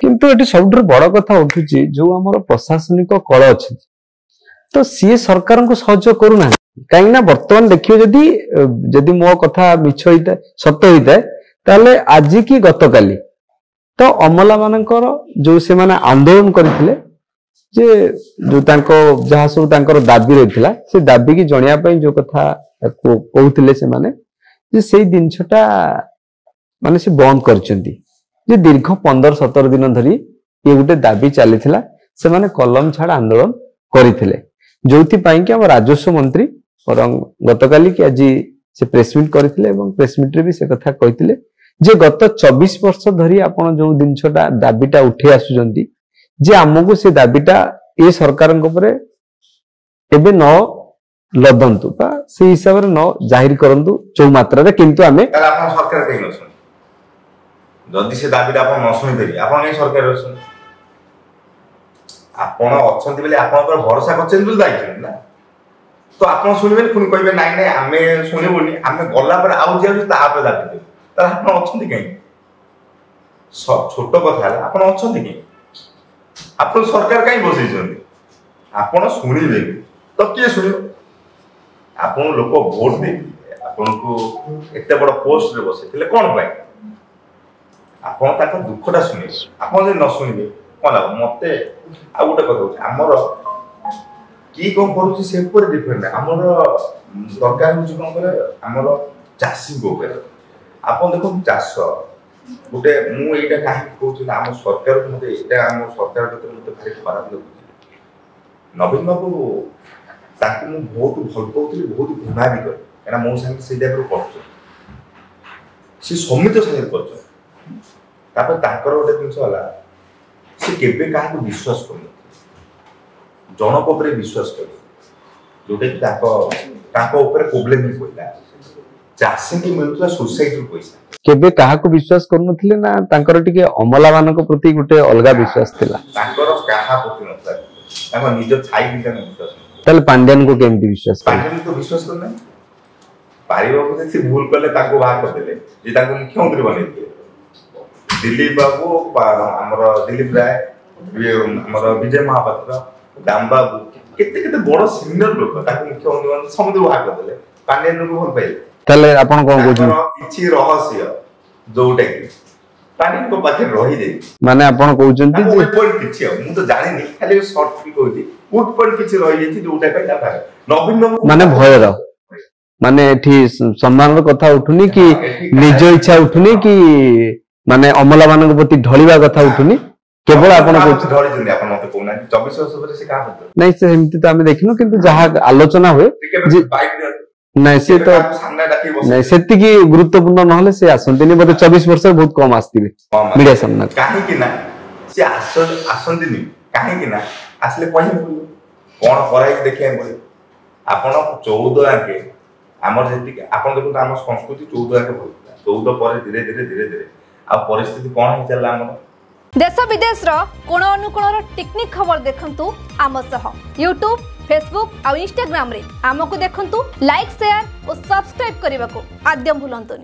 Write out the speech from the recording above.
किंतु ये सब बड़ कथा उठू जो आम प्रशासनिक कल अच्छे तो सी सरकार को सहयोग करूना कहीं बर्तमान देखिए जदि जदि मो कथा मिछ होता सत्य होता है आज की गत काली तो अमला मानकर जो से माने आंदोलन करथिले जे जो तांको जहा सब तांकर दाबी रहितला से दाबी की जणिया पई जो कथा कहउथिले से माने जे सेही दिनछटा माने से बंद करचंती जे दीर्घ 15-17 दिन धरी ये गोटे दाबी चलीथिला से माने कलम छाड़ आंदोलन करथिले जोथि पई कि हम राजस्व मंत्री और गतकाली कि आज से प्रेस मीट करथिले एवं प्रेस मीट रे भी से कथा कहिथिले जे गत 24 वर्ष धरी आपण जो दिनछटा दाबीटा उठे आसुचंती जे आमको से दाबीटा ए सरकार एबे न लदंतु बा से हिसाब रे न जाहिर करंतु चौ मात्रा रे किंतु आमे आपण सरकार कहि नसन जदि से दाबीटा आपण न सुनि देरी आपण ए सरकार रसन आपण अछंती बेले आपण पर भरोसा करछन बोल दाइछन ना तो आपण सुनिबे पुनी कहबे नाइ नाइ आमे सुनिबोनी आमे गल्ला पर आउ जाउ ता पे दाबी दे तर आपण अछंती कहीं छोट कथा आपण अछंती कि आपण सरकार कहीं बसै छथि आपण सुनिबे तो के सुनिबो आपण लोक वोट दे आपण को एते बड़ पोस्ट रे बसैथिले कोन भाई आपण ताका दुखटा सुनिबे आपण जे न सुनिबे कोन मते आ गोटे कथा हमर की कोन करूची से ऊपर डिपेंड हमर सरकार हो कोन करे हमर चासी को करे आपण देखो चाष गोटे मु एटा काहे कहउछी ना हम सरकार को मते एटा हम सरकार के मते भारी खराब लागुची नवीन बाबू ताकि मु बहुत भल पाउतली बहुत घृणा भी कर एना मो संग से टाइप करछ से समित संग करछ तापर ताकर गोटे जिंस होला से केबे काहे को विश्वास कर जनक ऊपर विश्वास कर जोटे कि ताको ऊपर प्रॉब्लम ही पइला चासी की मिलुला सोसाइटी रो पैसा केबे काहा को विश्वास करनथिले ना तांकर टिके अमला मानक प्रति गोटे अलगा विश्वास थिला तांकर काहा प्रति नथला तांको निज छाई बिटा विश्वास तले पांड्यन को केमती विश्वास पांड्यन तो विश्वास करना पारिबा को से भूल करले ताको बाहर कर देले जे ताको मुख्यमंत्री बने दिले दिलीप बाबू हमर दिलीप राय हमर विजय महापात्र दाम बाबू केते केते बड़ सीनियर लोक ताको मुख्यमंत्री समुद्र बाहर कर देले पांड्यन को भल पाइले तले आपण कोन कोची किछि रहस्य जोटे कि पानी को पाखे रही दे माने आपण कहउचंती जे पॉइंट किछि मु तो जानि नि खाली शॉर्ट भी कहउची उट पॉइंट किछि रही जेछि जोटा पे ना पाए नवीन माने भय र माने एठी सम्मान रो कथा उठुनी कि निज इच्छा उठुनी कि माने अमला मानक प्रति ढलिबा कथा उठुनी केवल आपण कहउची ढली जनी आपण मते कोना 24 वर्ष पर से का बदल नहीं से हिमती तो हमें देखिनो किंतु जहा आलोचना हुए नहीं से तो नहीं सेति की गुरुत्वपूर्ण न हले से आसंतिनी बोले 24 वर्ष बहुत कम आस्तिबे मीडिया सामने काहे कि ना से आसंतिनी काहे कि ना आसले पहिले कोन कराई देखिए बोले आपण 14 आके हमर जेति आपण देखो हम संस्कृति 14 आके बोलता 14 पर धीरे धीरे आ परिस्थिति कोन ही चलला हमर देश विदेश रो कोण अनुकोण टेक्निक खबर देखंतु आम सह यूट्यूब फेसबुक और इंस्टाग्राम रे आमको देखंतु लाइक शेयर और सब्सक्राइब करने को आद्यम भूलंतुनी।